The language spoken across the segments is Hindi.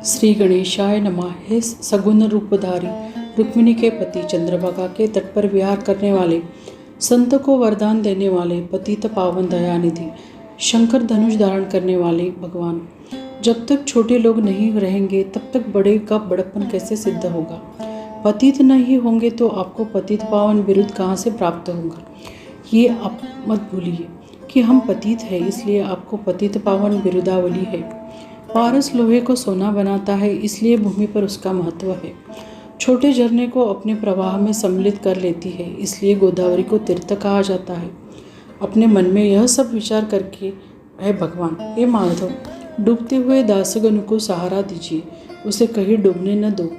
श्री गणेशाय नमः। हे सगुण रूपधारी रुक्मिणी के पति, चंद्रभागा के तट पर विहार करने वाले, संत को वरदान देने वाले, पतित पावन दयानिधि, शंकर धनुष धारण करने वाले भगवान, जब तक छोटे लोग नहीं रहेंगे तब तक बड़े का बड़प्पन कैसे सिद्ध होगा। पतित नहीं होंगे तो आपको पतित पावन बिरुद कहाँ से प्राप्त होगा। ये आप मत भूलिए कि हम पतित हैं, इसलिए आपको पतित पावन बिरुदावली है। पारस लोहे को सोना बनाता है, इसलिए भूमि पर उसका महत्व है। छोटे झरने को अपने प्रवाह में सम्मिलित कर लेती है, इसलिए गोदावरी को तीर्थ कहा जाता है। अपने मन में यह सब विचार करके, हे भगवान, हे माधव, डूबते हुए दासगण को सहारा दीजिए, उसे कहीं डूबने न दो।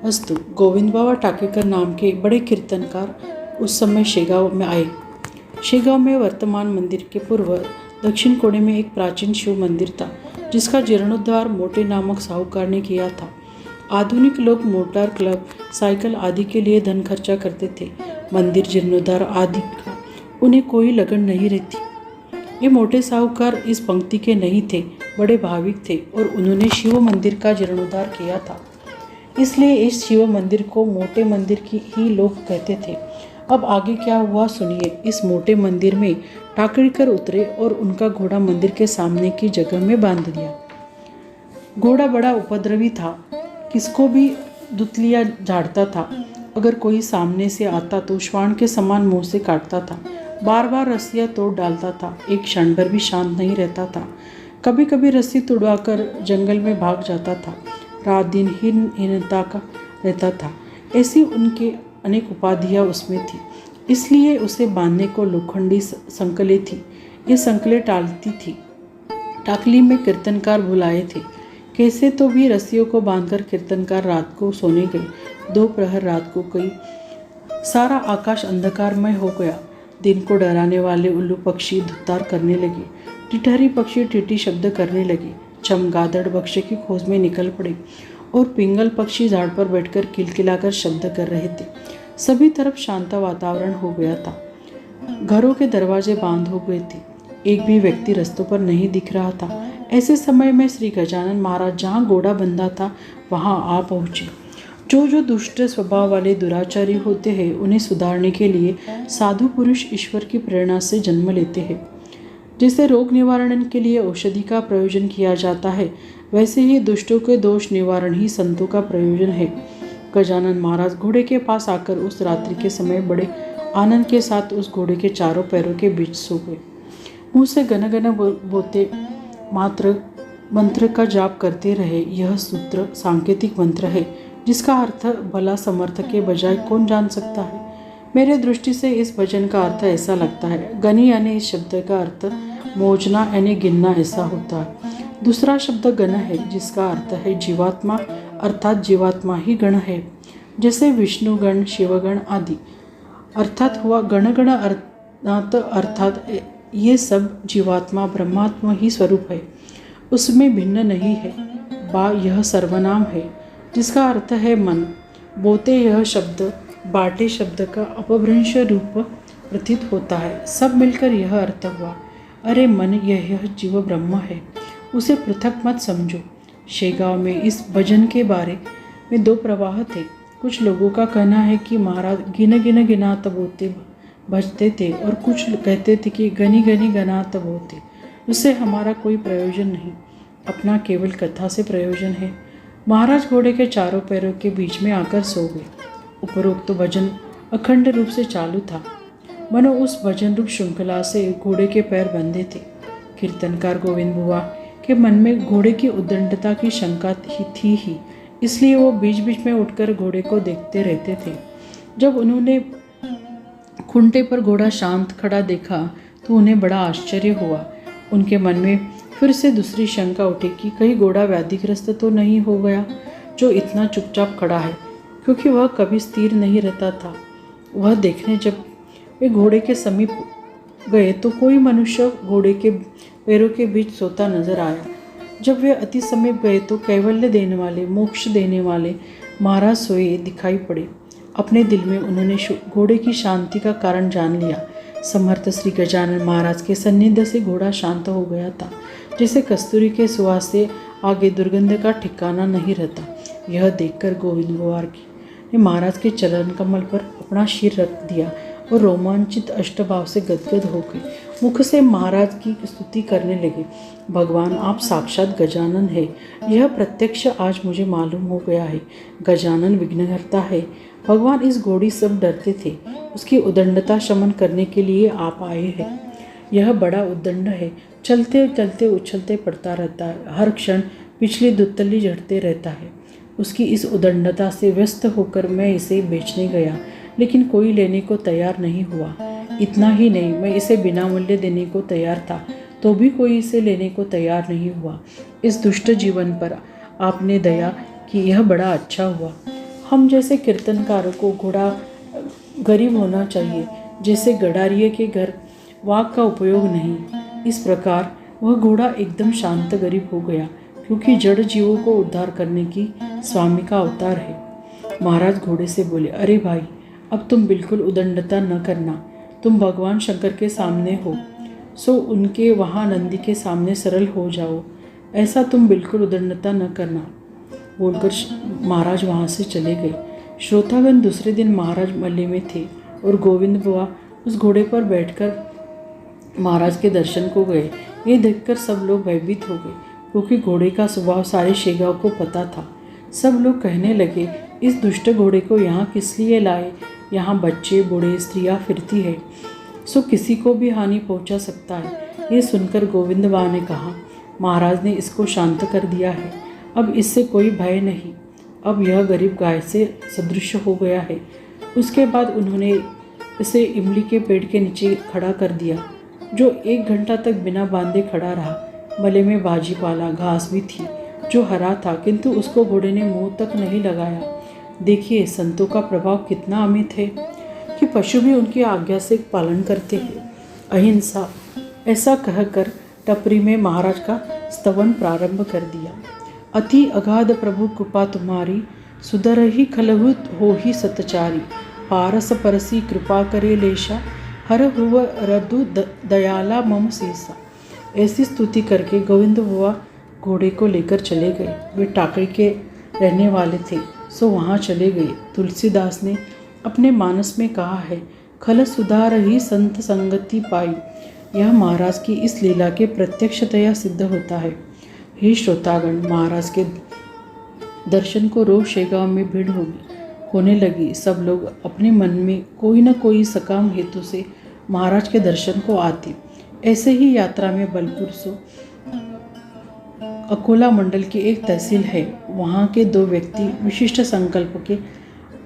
अस्तु। गोविंद बाबा टाकेकर नाम के बड़े कीर्तनकार उस समय शेगांव में आए। शेगांव में वर्तमान मंदिर के पूर्व दक्षिण कोने में एक प्राचीन शिव मंदिर था, जिसका जीर्णोद्धार मोटे नामक साहूकार ने किया था। आधुनिक लोग मोटर क्लब, साइकिल आदि के लिए धन खर्चा करते थे। मंदिर जीर्णोद्धार आदि का उन्हें कोई लगन नहीं रहती। ये मोटे साहूकार इस पंक्ति के नहीं थे, बड़े भाविक थे और उन्होंने शिव मंदिर का जीर्णोद्धार किया था। इसलिए इस शिव मंदिर को मोटे मंदिर की ही लोग कहते थे। अब आगे क्या हुआ सुनिए। इस मोटे मंदिर में टाकड़ीकर उतरे और उनका घोड़ा मंदिर के सामने की जगह में बांध दिया। घोड़ा बड़ा उपद्रवी था, किसको भी दुतलियां झाड़ता था। अगर कोई सामने से आता तो श्वान के समान मुंह से काटता था। बार बार रस्सियां तोड़ डालता था, एक क्षण भर भी शांत नहीं रहता था। कभी कभी रस्सी तुड़वाकर जंगल में भाग जाता था। रात दिन हीनता का रहता था। ऐसी उनके अनेक उपाधियाँ उसमें थी, इसलिए उसे बांधने को लोखंडी संकलें थी। ये संकलें टालती थी। टाकली में कीर्तनकार बुलाए थे, कैसे तो भी रस्सियों को बांधकर कीर्तनकार रात को सोने गए। दोपहर रात को गई, सारा आकाश अंधकारमय हो गया। दिन को डराने वाले उल्लू पक्षी धुत्तार करने लगे, टिटहरी पक्षी टीटी शब्द करने लगे, चमगादड़ भक्ष्य की खोज में निकल पड़े और पिंगल पक्षी झाड़ पर बैठकर किलकिलाकर शब्द कर रहे थे। सभी तरफ शांत वातावरण हो गया था। घरों के दरवाजे बंद हो गए थे, एक भी व्यक्ति रास्तों पर नहीं दिख रहा था। ऐसे समय में श्री गजानन महाराज जहाँ घोड़ा बंधा था वहाँ आ पहुँचे। जो दुष्ट स्वभाव वाले दुराचारी होते हैं, उन्हें सुधारने के लिए साधु पुरुष ईश्वर की प्रेरणा से जन्म लेते हैं। जैसे रोग निवारण के लिए औषधि का प्रयोजन किया जाता है, वैसे ही दुष्टों के दोष निवारण ही संतों का प्रयोजन है। गजानन महाराज घोड़े के पास आकर उस रात्रि के समय बड़े आनंद के साथ उस घोड़े के चारों पैरों के बीच सो गए। मुँह से गन गन बोते मात्र मंत्र का जाप करते रहे। यह सूत्र सांकेतिक मंत्र है, जिसका अर्थ भला समर्थ के बजाय कौन जान सकता है। मेरे दृष्टि से इस भजन का अर्थ ऐसा लगता है। गनी यानी इस शब्द का अर्थ मोजना यानी गिनना ऐसा होता है। दूसरा शब्द गण है, जिसका अर्थ है जीवात्मा, अर्थात जीवात्मा ही गण है, जैसे विष्णु गण, शिवगण आदि। अर्थात हुआ गण अर्थात ये सब जीवात्मा ब्रह्मात्मा ही स्वरूप है, उसमें भिन्न नहीं है। यह सर्वनाम है, जिसका अर्थ है मन। बोते यह शब्द बाटे शब्द का अपभ्रंश रूप प्रतीत होता है। सब मिलकर यह अर्थ हुआ, अरे मन यह जीव ब्रह्म है, उसे पृथक मत समझो। शेगांव में इस भजन के बारे में दो प्रवाह थे। कुछ लोगों का कहना है कि महाराज गिन गिनात बोते भजते थे और कुछ कहते थे कि गनी गनी गनात बोते। उससे हमारा कोई प्रयोजन नहीं, अपना केवल कथा से प्रयोजन है। महाराज घोड़े के चारों पैरों के बीच में आकर सो गए। उपरोक्त भजन अखंड रूप से चालू था, मनो उस भजन रूप श्रृंखला से घोड़े के पैर बंधे थे। कीर्तनकार गोविंद बुआ के मन में घोड़े की उद्दंडता की शंका थी ही, इसलिए वो बीच बीच में उठकर घोड़े को देखते रहते थे। जब उन्होंने खूंटे पर घोड़ा शांत खड़ा देखा तो उन्हें बड़ा आश्चर्य हुआ। उनके मन में फिर से दूसरी शंका उठी कि कहीं घोड़ा व्याधिग्रस्त तो नहीं हो गया, जो इतना चुपचाप खड़ा है, क्योंकि वह कभी स्थिर नहीं रहता था। वह देखने जब वे घोड़े के समीप गए तो कोई मनुष्य घोड़े के पैरों के बीच सोता नजर आया। जब वे अति समीप गए तो कैवल्य देने वाले, मोक्ष देने वाले महाराज सोए दिखाई पड़े। अपने दिल में उन्होंने घोड़े की शांति का कारण जान लिया। समर्थ श्री गजानन महाराज के सान्निध्य से घोड़ा शांत हो गया था, जैसे कस्तूरी के सुवास से आगे दुर्गंध का ठिकाना नहीं रहता। यह देखकर गोविंद बुआ ने महाराज के चरण कमल पर अपना सिर रख दिया और रोमांचित अष्टभाव से गदगद हो गए। मुख से महाराज की स्तुति करने लगे। भगवान, आप साक्षात गजानन है। यह प्रत्यक्ष आज मुझे मालूम हो गया है। गजानन विघ्नहर्ता है। भगवान, इस घोड़ी सब डरते थे, उसकी उदंडता शमन करने के लिए आप आए हैं। यह बड़ा उद्दंड है, चलते चलते उछलते पड़ता रहता है, हर क्षण पिछली दुतली झड़ते रहता है। उसकी इस उदंडता से व्यस्त होकर मैं इसे बेचने गया, लेकिन कोई लेने को तैयार नहीं हुआ। इतना ही नहीं, मैं इसे बिना मूल्य देने को तैयार था, तो भी कोई इसे लेने को तैयार नहीं हुआ। इस दुष्ट जीवन पर आपने दया की, यह बड़ा अच्छा हुआ। हम जैसे कीर्तनकारों को घोड़ा गरीब होना चाहिए, जैसे गडारिये के घर वाक का उपयोग नहीं। इस प्रकार वह घोड़ा एकदम शांत गरीब हो गया, क्योंकि जड़ जीवों को उद्धार करने की स्वामी का अवतार है। महाराज घोड़े से बोले, अरे भाई, अब तुम बिल्कुल उदंडता न करना। तुम भगवान शंकर के सामने हो, सो उनके वहाँ नंदी के सामने सरल हो जाओ। ऐसा तुम बिल्कुल उदंडता न करना, बोलकर महाराज वहाँ से चले गए। श्रोतागण दूसरे दिन महाराज मल्ले में थे और गोविंद बुआ उस घोड़े पर बैठकर महाराज के दर्शन को गए। ये देखकर सब लोग भयभीत हो गए, क्योंकि घोड़े का स्वभाव सारे शेगांव को पता था। सब लोग कहने लगे, इस दुष्ट घोड़े को यहाँ किस लिए लाए? यहाँ बच्चे, बूढ़े, स्त्रियाँ फिरती है, सो किसी को भी हानि पहुँचा सकता है। ये सुनकर गोविंद बुआ ने कहा, महाराज ने इसको शांत कर दिया है, अब इससे कोई भय नहीं। अब यह गरीब गाय से सदृश हो गया है। उसके बाद उन्होंने इसे इमली के पेड़ के नीचे खड़ा कर दिया, जो 1 घंटा तक बिना बांधे खड़ा रहा। मले में बाजी पाला घास भी थी, जो हरा था, किंतु उसको घोड़े ने मुंह तक नहीं लगाया। देखिए, संतों का प्रभाव कितना अमित है कि पशु भी उनकी आज्ञा से पालन करते हैं। अहिंसा, ऐसा कहकर टपरी में महाराज का स्तवन प्रारंभ कर दिया। अति अगाध प्रभु कृपा तुम्हारी, सुधर ही खलहुत हो ही सतचारी। पारस परसी कृपा करे लेशा, हर हुव रदु दयाला मम सीसा। ऐसी स्तुति करके गोविंद बुआ घोड़े को लेकर चले गए। वे टाकरी के रहने वाले थे, सो वहाँ चले गए। तुलसीदास ने अपने मानस में कहा है, खल सुधार ही संत संगति पाई। यह महाराज की इस लीला के प्रत्यक्षतया सिद्ध होता है। हे श्रोतागण, महाराज के दर्शन को रोज शेगांव में भीड़ होने लगी। सब लोग अपने मन में कोई न कोई सकाम हेतु से महाराज के दर्शन को आते। ऐसे ही यात्रा में बलपुर सो अकोला मंडल की एक तहसील है, वहाँ के 2 व्यक्ति विशिष्ट संकल्प के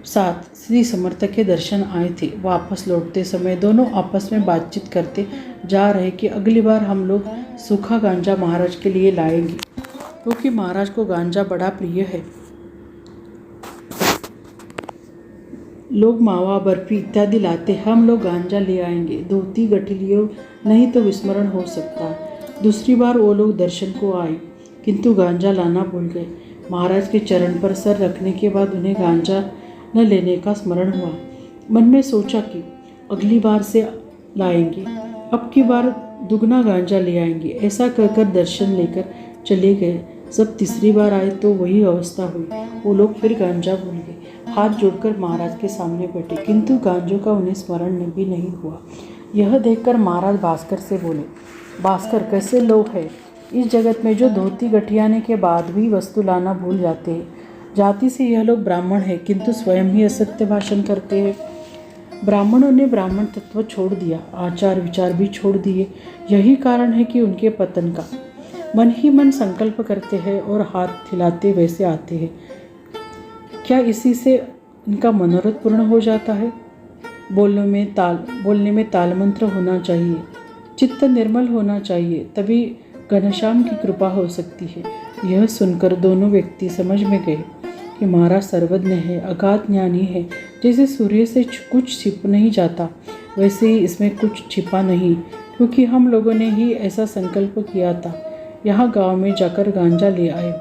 साथ श्री समर्थ के दर्शन आए थे। वापस लौटते समय दोनों आपस में बातचीत करते जा रहे कि अगली बार हम लोग सूखा गांजा महाराज के लिए लाएंगे, क्योंकि महाराज को गांजा बड़ा प्रिय है। लोग मावा, बर्फी इत्यादि लाते, हम लोग गांजा ले आएंगे। धोती गठलियों नहीं तो विस्मरण हो सकता है। दूसरी बार वो लोग दर्शन को आए, किंतु गांजा लाना भूल गए। महाराज के चरण पर सर रखने के बाद उन्हें गांजा न लेने का स्मरण हुआ। मन में सोचा कि अगली बार से लाएंगे, अब की बार दुगना गांजा ले आएंगे। ऐसा कहकर दर्शन लेकर चले गए। जब तीसरी बार आए तो वही अवस्था हुई। वो लोग फिर गांजा भूल गए। हाथ जोड़कर महाराज के सामने बैठे, किंतु गांजों का उन्हें स्मरण भी नहीं हुआ। यह देखकर महाराज भास्कर से बोले, भास्कर, कैसे लोग हैं इस जगत में जो धोती गठियाने के बाद भी वस्तु लाना भूल जाते हैं। जाति से यह लोग ब्राह्मण हैं, किंतु स्वयं ही असत्य भाषण करते हैं। ब्राह्मणों ने ब्राह्मण तत्व छोड़ दिया, आचार विचार भी छोड़ दिए। यही कारण है कि उनके पतन का। मन ही मन संकल्प करते हैं और हाथ हिलाते वैसे आते हैं। क्या इसी से इनका मनोरथ पूर्ण हो जाता है? बोलने में ताल मंत्र होना चाहिए, चित्त निर्मल होना चाहिए, तभी घनश्याम की कृपा हो सकती है। यह सुनकर दोनों व्यक्ति समझ में गए कि महाराज सर्वज्ञ है, अगाध ज्ञानी है। जैसे सूर्य से कुछ छिप नहीं जाता, वैसे ही इसमें कुछ छिपा नहीं, क्योंकि हम लोगों ने ही ऐसा संकल्प किया था। यहाँ गांव में जाकर गांजा ले आए।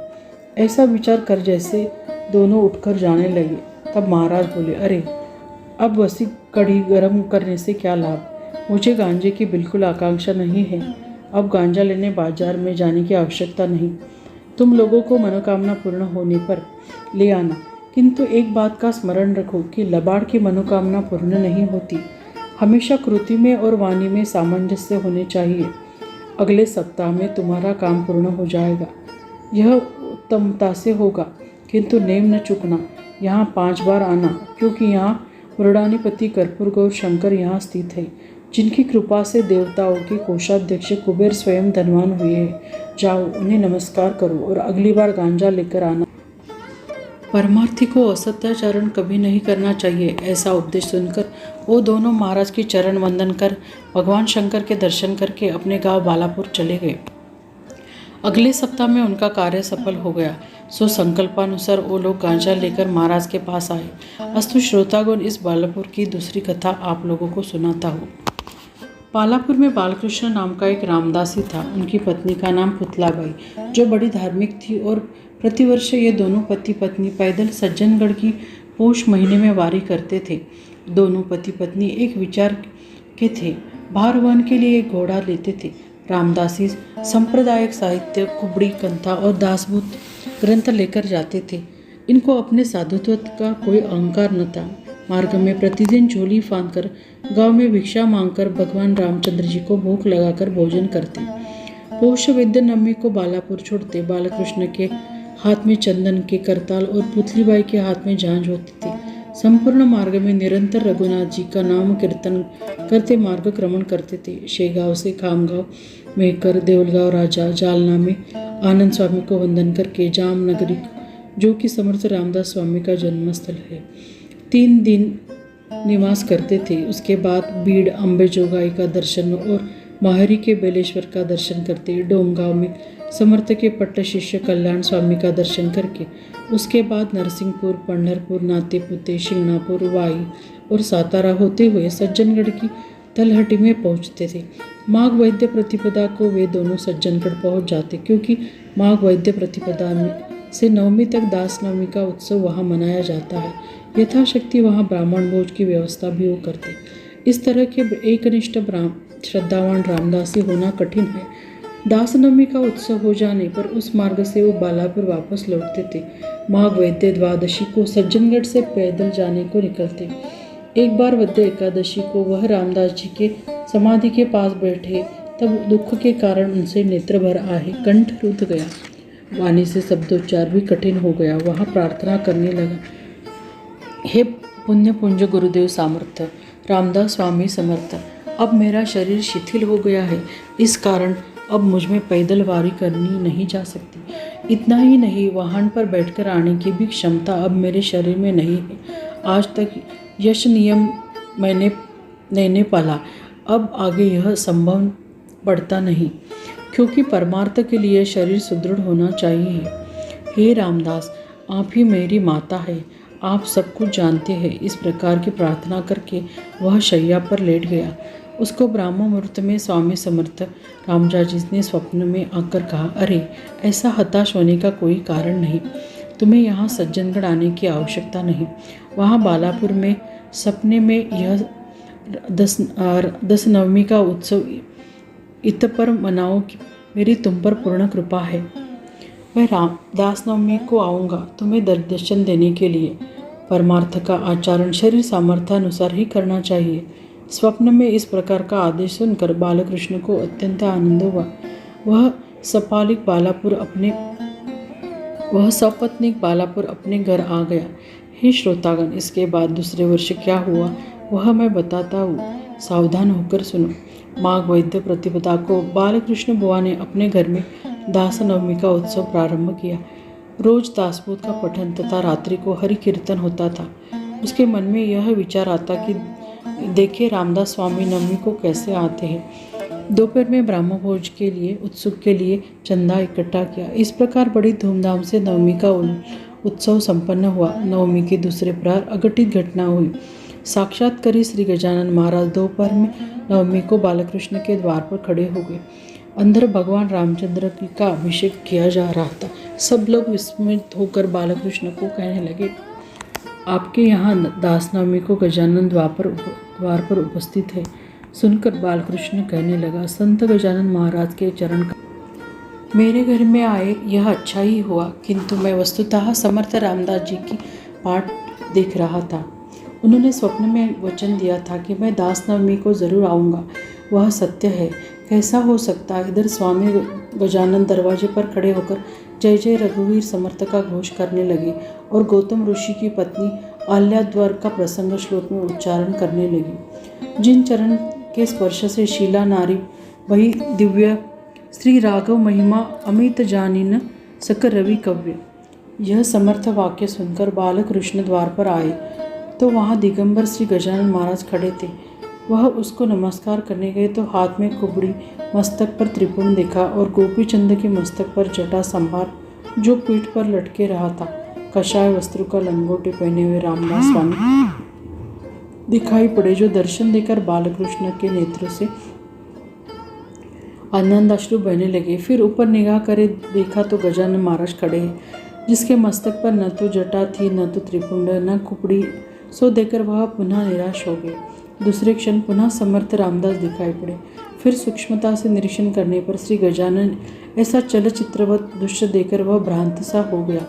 ऐसा विचार कर जैसे दोनों उठकर जाने लगे, तब महाराज बोले, अरे अब वसी कढ़ी गर्म करने से क्या लाभ? मुझे गांजे की बिल्कुल आकांक्षा नहीं है। अब गांजा लेने बाजार में जाने की आवश्यकता नहीं। तुम लोगों को मनोकामना पूर्ण होने पर ले आना, किंतु एक बात का स्मरण रखो कि लबाड़ की मनोकामना पूर्ण नहीं होती। हमेशा कृति में और वाणी में सामंजस्य होने चाहिए। अगले सप्ताह में तुम्हारा काम पूर्ण हो जाएगा। यह उत्तमता से होगा, किंतु नेम न चूकना। यहाँ 5 बार आना, क्योंकि यहाँ मृडानीपति कर्पूर गौर शंकर यहाँ स्थित है, जिनकी कृपा से देवताओं के कोषाध्यक्ष कुबेर स्वयं धनवान हुए हैं। जाओ, उन्हें नमस्कार करो और अगली बार गांजा लेकर आना। परमार्थी को असत्याचरण कभी नहीं करना चाहिए। ऐसा उपदेश सुनकर वो दोनों महाराज की चरण वंदन कर भगवान शंकर के दर्शन करके अपने गांव बालापुर चले गए। अगले सप्ताह में उनका कार्य सफल हो गया। सो संकल्पानुसार वो लोग गांजा लेकर महाराज के पास आए। अस्तु श्रोतागण, इस बालापुर की दूसरी कथा आप लोगों को सुनाता हूँ। बालापुर में बालकृष्ण नाम का एक रामदासी था। उनकी पत्नी का नाम पुतलाबाई, जो बड़ी धार्मिक थी, और प्रतिवर्ष ये दोनों पति पत्नी पैदल सज्जनगढ़ की पौष महीने में वारी करते थे। दोनों पति पत्नी एक विचार के थे। भार वहन के लिए एक घोड़ा लेते थे। रामदासी सांप्रदायिक साहित्य, कुबड़ी, कंथा और दासभूत ग्रंथ लेकर जाते थे। इनको अपने साधुत्व का कोई अहंकार न था। मार्ग में प्रतिदिन झोली फांदकर गांव में भिक्षा मांगकर भगवान रामचंद्र जी को भूख लगाकर भोजन करते। पौष वैद्य नवमी को बालापुर छोड़ते। बालकृष्ण के हाथ में चंदन के करताल और पुतलीबाई के हाथ में झांझ होती थी। संपूर्ण मार्ग में निरंतर रघुनाथ जी का नाम कीर्तन करते मार्गक्रमण करते थे। शेगांव से खामगांव, मेहकर, देवलगांव, राजा, जालना में आनंद स्वामी को वंदन करके जामनगरी, जो कि समर्थ रामदास स्वामी का जन्मस्थल है, 3 दिन निवास करते थे। उसके बाद बीड़ अम्बे जोगाई का दर्शन और माहरी के बेलेश्वर का दर्शन करते। डोमगांव में समर्थ के पट्ट शिष्य कल्याण स्वामी का दर्शन करके उसके बाद नरसिंहपुर, पंढरपुर, नातेपुते, शिंगणापुर, वाई और सातारा होते हुए सज्जनगढ़ की तलहटी में पहुंचते थे। माघ वैद्य प्रतिपदा को वे दोनों सज्जनगढ़ पहुंच जाते, क्योंकि माघ वैद्य प्रतिपदा में से नवमी तक दास नवमी का उत्सव वहां मनाया जाता है। यथाशक्ति वहां ब्राह्मण भोज की व्यवस्था भी वो करते। इस तरह के एकनिष्ठ श्रद्धावान रामदासी होना कठिन है। दास नवमी का उत्सव हो जाने पर उस मार्ग से वो बालापुर वापस लौटते थे। माघ वैद्य द्वादशी को सज्जनगढ़ से पैदल जाने को निकलते। एक बार वैद्य एकादशी को वह रामदास जी के समाधि के पास बैठे, तब दुख के कारण उनसे नेत्र भर आए, कंठ रुध गया, वाणी से शब्दोच्चार भी कठिन हो गया। वहाँ प्रार्थना करने लगा, हे पुण्य पुंज गुरुदेव सामर्थ्य, रामदास स्वामी समर्थ, अब मेरा शरीर शिथिल हो गया है, इस कारण अब मुझ में पैदल वारी करनी नहीं जा सकती। इतना ही नहीं, वाहन पर बैठकर आने की भी क्षमता अब मेरे शरीर में नहीं है। आज तक यश नियम मैंने पाला, अब आगे यह संभव पड़ता नहीं, क्योंकि परमार्थ के लिए शरीर सुदृढ़ होना चाहिए। हे रामदास, आप ही मेरी माता है, आप सब कुछ जानते हैं। इस प्रकार की प्रार्थना करके वह शैया पर लेट गया। उसको ब्राह्म मुहूर्त में स्वामी समर्थ रामदास जी ने स्वप्न में आकर कहा, अरे ऐसा हताश होने का कोई कारण नहीं, तुम्हें यहाँ सज्जनगढ़ आने की आवश्यकता नहीं। वहाँ बालापुर में सपने में यह 10 नवमी का उत्सव इत पर मनाओ कि मेरी तुम पर पूर्ण कृपा है। मैं दास नवमी को आऊँगा तुम्हें दर्शन देने के लिए। परमार्थ का आचरण शरीर सामर्थ्यानुसार ही करना चाहिए। स्वप्न में इस प्रकार का आदेश सुनकर बालकृष्ण को अत्यंत आनंद हुआ। वह सपत्नीक बालापुर अपने घर आ गया। हे श्रोतागण, इसके बाद दूसरे वर्ष क्या हुआ वह मैं बताता हूँ, सावधान होकर सुनो। माघ वैद्य प्रतिपदा को बालकृष्ण बुआ ने अपने घर में दास नवमी का उत्सव प्रारंभ किया। रोज दासबोध का पठन तथा रात्रि को हरि कीर्तन होता था। उसके मन में यह विचार आता कि देखे रामदास स्वामी नवमी को कैसे आते हैं। दोपहर में ब्राह्म भोज के लिए उत्सुक के लिए चंदा इकट्ठा किया। इस प्रकार बड़ी धूमधाम से नवमी का उत्सव संपन्न हुआ। नवमी के दूसरे प्रहर अघटित घटना हुई। साक्षात्कारी श्री गजानन महाराज दोपहर में नवमी को बालकृष्ण के द्वार पर खड़े हो गए। अंदर भगवान रामचंद्र का अभिषेक किया जा रहा था। सब लोग विस्मित होकर बालकृष्ण को कहने लगे, आपके यहाँ दास नवमी को गजानन द्वार पर उपस्थित है। सुनकर बालकृष्ण कहने लगा, संत गजानन महाराज के चरण मेरे घर में आए यह अच्छा ही हुआ, किंतु मैं वस्तुतः समर्थ रामदास जी की पाठ देख रहा था। उन्होंने स्वप्न में वचन दिया था कि मैं दास नवमी को जरूर आऊँगा। वह सत्य है। कैसा हो सकता? इधर स्वामी गजानन दरवाजे पर खड़े होकर जय जय रघुवीर समर्थ का घोष करने लगे और गौतम ऋषि की पत्नी आल्याद्वार का प्रसंग श्लोक में उच्चारण करने लगी। जिन चरण के स्पर्श से शीला नारी वही दिव्य श्री राघव महिमा अमित जानिन सकर रवि कव्य। यह समर्थ वाक्य सुनकर बालक कृष्ण द्वार पर आए तो वहाँ दिगंबर श्री गजानन महाराज खड़े थे। वह उसको नमस्कार करने गए तो हाथ में कुबड़ी, मस्तक पर त्रिपुंड दिखा और गोपी चंद के मस्तक पर जटा संभार जो पीठ पर लटके रहा था। कषाय वस्त्र का लंगोटी पहने हुए रामदास स्वामी दिखाई पड़े, जो दर्शन देकर बालकृष्ण के नेत्रों से आनंदाश्रु बहने लगे। फिर ऊपर निगाह करे देखा तो गजानन महाराज खड़े हैं, जिसके मस्तक पर न तो जटा थी न तो त्रिपुंड न कुपड़ी। सो देखकर वह पुनः निराश हो गए। दूसरे क्षण पुनः समर्थ रामदास दिखाई पड़े। फिर सूक्ष्मता से निरीक्षण करने पर श्री गजानन ऐसा चलचित्रवत दृश्य देखकर वह भ्रांत सा हो गया।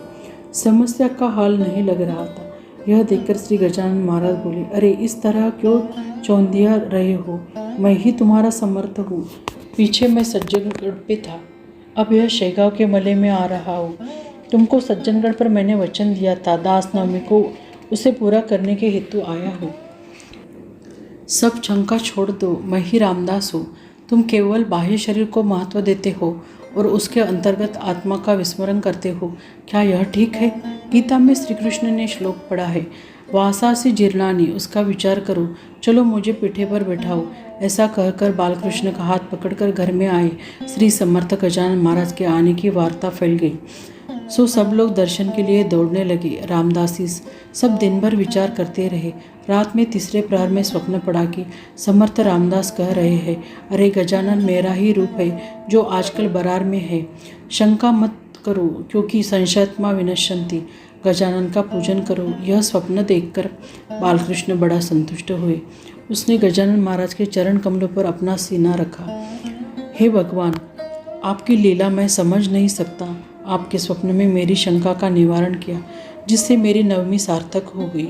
समस्या का हाल नहीं लग रहा था। यह देखकर श्री गजानन महाराज बोले, अरे इस तरह क्यों चौंधिया रहे हो? मैं ही तुम्हारा समर्थ हूँ। पीछे मैं सज्जनगढ़ पे था, अब यह शेगांव के मले में आ रहा हूँ। तुमको सज्जनगढ़ पर मैंने वचन दिया था, दास नवमी को उसे पूरा करने के हेतु आया हूँ। सब शंका छोड़ दो, मैं ही रामदास हूँ। तुम केवल बाह्य शरीर को महत्व देते हो और उसके अंतर्गत आत्मा का विस्मरण करते हो। क्या यह ठीक है? गीता में श्री कृष्ण ने श्लोक पढ़ा है, वासासी जीर्णानी, उसका विचार करो। चलो मुझे पीठे पर बैठाओ। ऐसा कहकर बालकृष्ण का हाथ पकड़कर घर में आए श्री समर्थ गजानन महाराज के आने की वार्ता फैल गई। सो सब लोग दर्शन के लिए दौड़ने लगे। रामदासी सब दिन भर विचार करते रहे। रात में तीसरे प्रहर में स्वप्न पड़ा कि समर्थ रामदास कह रहे हैं, अरे गजानन, मेरा ही रूप है जो आजकल बरार में है। शंका मत करो, क्योंकि संशयात्मा विनश्यन्ति। गजानन का पूजन करो। यह स्वप्न देखकर बालकृष्ण बड़ा संतुष्ट हुए। उसने गजानन महाराज के चरण कमलों पर अपना सीना रखा। हे भगवान, आपकी लीला मैं समझ नहीं सकता। आपके स्वप्न में मेरी शंका का निवारण किया, जिससे मेरी नवमी सार्थक हो गई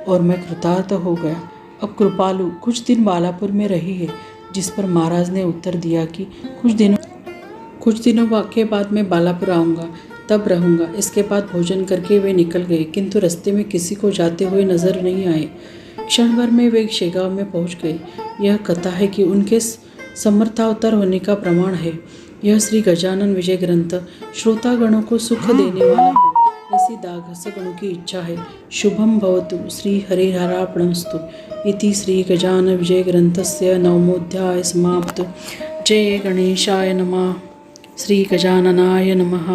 और मैं कृतार्थ हो गया। अब कृपालु कुछ दिन बालापुर में रही है, जिस पर महाराज ने उत्तर दिया कि कुछ दिनों के बाद मैं बालापुर आऊँगा, तब रहूँगा। इसके बाद भोजन करके वे निकल गए, किंतु रास्ते में किसी को जाते हुए नजर नहीं आए। क्षण भर में वे शेगांव में पहुँच गए। यह कथा है कि उनके समर्थावतार होने का प्रमाण है। यह श्री गजानन विजय ग्रंथ श्रोतागणों को सुख देने वाला हो, ऐसी दागसगणों की इच्छा है। शुभम भवतु। श्री हरिहरार्पणमस्तु। इति श्री गजानन विजय ग्रंथस्य नवमोऽध्याय समाप्त। जय गणेशाय नमः। श्री गजाननाय नमः।